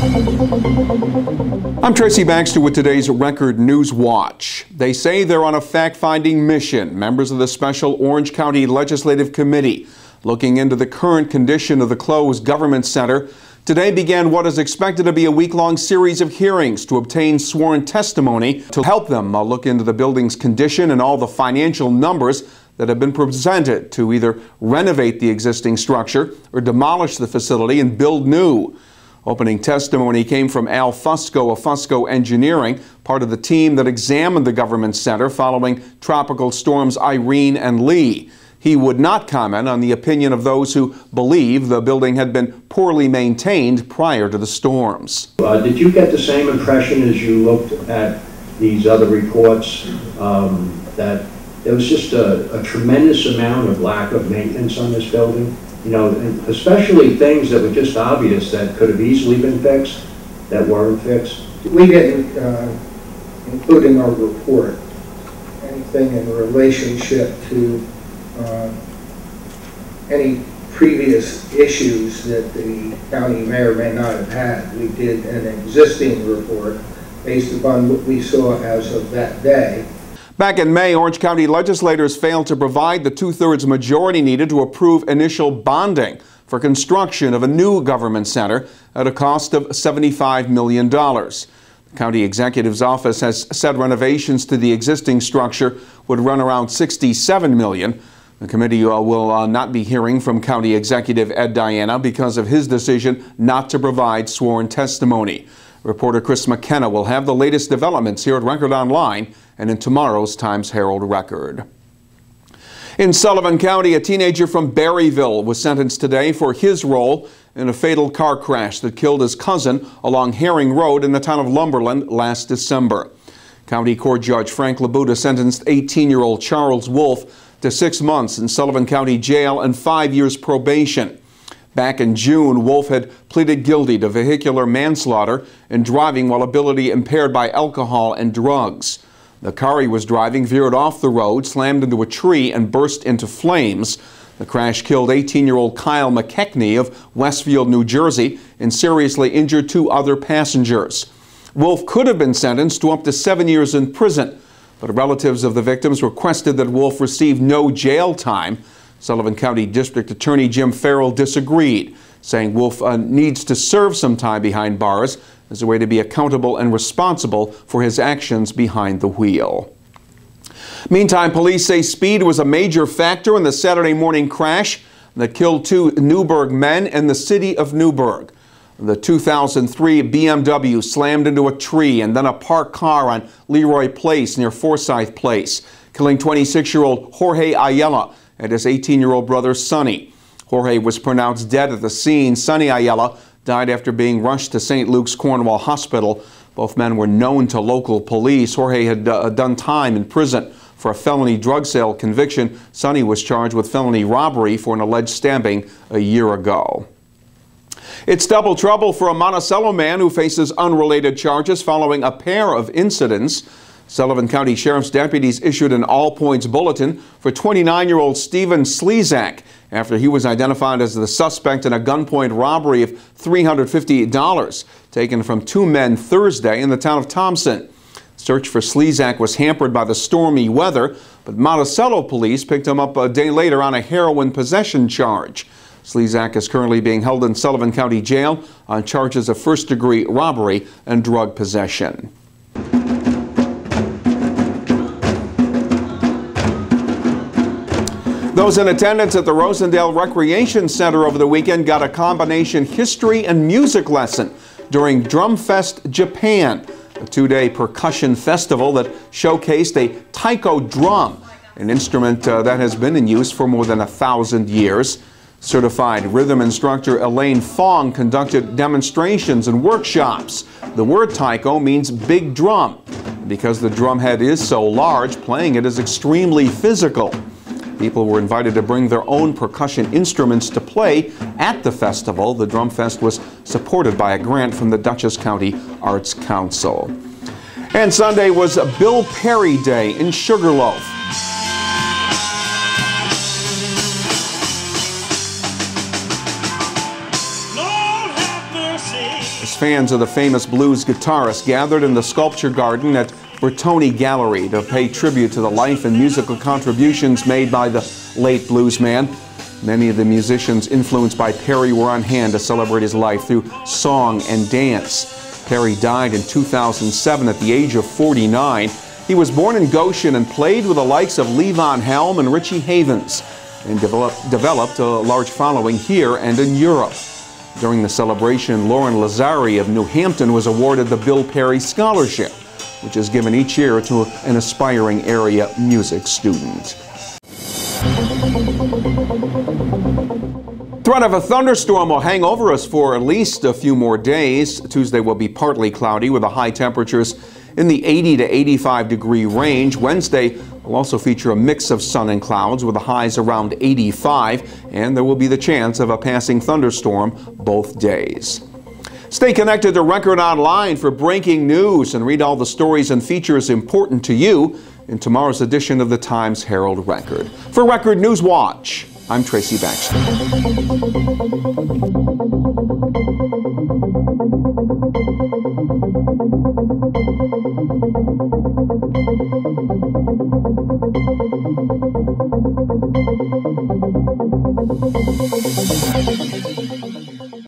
I'm Tracy Baxter with today's Record Newswatch. They say they're on a fact-finding mission. Members of the special Orange County Legislative Committee looking into the current condition of the closed government center today began what is expected to be a week-long series of hearings to obtain sworn testimony to help them look into the building's condition and all the financial numbers that have been presented to either renovate the existing structure or demolish the facility and build new. Opening testimony came from Al Fusco of Fusco Engineering, part of the team that examined the government center following tropical storms Irene and Lee. He would not comment on the opinion of those who believe the building had been poorly maintained prior to the storms. Did you get the same impression as you looked at these other reports that there was just a tremendous amount of lack of maintenance on this building? You know, especially things that were just obvious that could have easily been fixed, that weren't fixed. We didn't include in our report anything in relationship to any previous issues that the county may or may not have had. We did an existing report based upon what we saw as of that day. Back in May, Orange County legislators failed to provide the two-thirds majority needed to approve initial bonding for construction of a new government center at a cost of $75 million. The county executive's office has said renovations to the existing structure would run around $67 million. The committee will not be hearing from County Executive Ed Diana because of his decision not to provide sworn testimony. Reporter Chris McKenna will have the latest developments here at Record Online and in tomorrow's Times-Herald Record. In Sullivan County, a teenager from Barryville was sentenced today for his role in a fatal car crash that killed his cousin along Herring Road in the town of Lumberland last December. County Court Judge Frank Labuda sentenced 18-year-old Charles Wolf to 6 months in Sullivan County Jail and 5 years probation. Back in June, Wolf had pleaded guilty to vehicular manslaughter and driving while ability impaired by alcohol and drugs. The car he was driving veered off the road, slammed into a tree, and burst into flames. The crash killed 18-year-old Kyle McKechnie of Westfield, New Jersey, and seriously injured 2 other passengers. Wolf could have been sentenced to up to 7 years in prison, but relatives of the victims requested that Wolf receive no jail time. Sullivan County District Attorney Jim Farrell disagreed, saying Wolf needs to serve some time behind bars as a way to be accountable and responsible for his actions behind the wheel. Meantime, police say speed was a major factor in the Saturday morning crash that killed 2 Newburgh men in the city of Newburgh. The 2003 BMW slammed into a tree and then a parked car on Leroy Place near Forsyth Place, killing 26-year-old Jorge Ayala and his 18-year-old brother Sonny. Jorge was pronounced dead at the scene. Sonny Ayala died after being rushed to St. Luke's Cornwall Hospital. Both men were known to local police. Jorge had done time in prison for a felony drug sale conviction. Sonny was charged with felony robbery for an alleged stabbing a year ago. It's double trouble for a Monticello man who faces unrelated charges following a pair of incidents. Sullivan County Sheriff's deputies issued an all-points bulletin for 29-year-old Stephen Slezak after he was identified as the suspect in a gunpoint robbery of $350 taken from 2 men Thursday in the town of Thompson. Search for Slezak was hampered by the stormy weather, but Monticello police picked him up a day later on a heroin possession charge. Slezak is currently being held in Sullivan County Jail on charges of first-degree robbery and drug possession. Those in attendance at the Rosendale Recreation Center over the weekend got a combination history and music lesson during Drumfest Japan, a 2-day percussion festival that showcased a taiko drum, an instrument that has been in use for more than 1,000 years. Certified rhythm instructor Elaine Fong conducted demonstrations and workshops. The word taiko means big drum. Because the drum head is so large, playing it is extremely physical. People were invited to bring their own percussion instruments to play at the festival. The Drum Fest was supported by a grant from the Dutchess County Arts Council. And Sunday was Bill Perry Day in Sugar Loaf. Lord have mercy. As fans of the famous blues guitarist gathered in the sculpture garden at Bertoni Gallery to pay tribute to the life and musical contributions made by the late blues man. Many of the musicians influenced by Perry were on hand to celebrate his life through song and dance. Perry died in 2007 at the age of 49. He was born in Goshen and played with the likes of Levon Helm and Richie Havens, and developed a large following here and in Europe. During the celebration, Lauren Lazari of New Hampton was awarded the Bill Perry Scholarship, which is given each year to an aspiring area music student. Threat of a thunderstorm will hang over us for at least a few more days. Tuesday will be partly cloudy with the high temperatures in the 80 to 85 degree range. Wednesday will also feature a mix of sun and clouds with the highs around 85, and there will be the chance of a passing thunderstorm both days. Stay connected to Record Online for breaking news and read all the stories and features important to you in tomorrow's edition of the Times Herald Record. For Record Newswatch, I'm Tracy Baxter.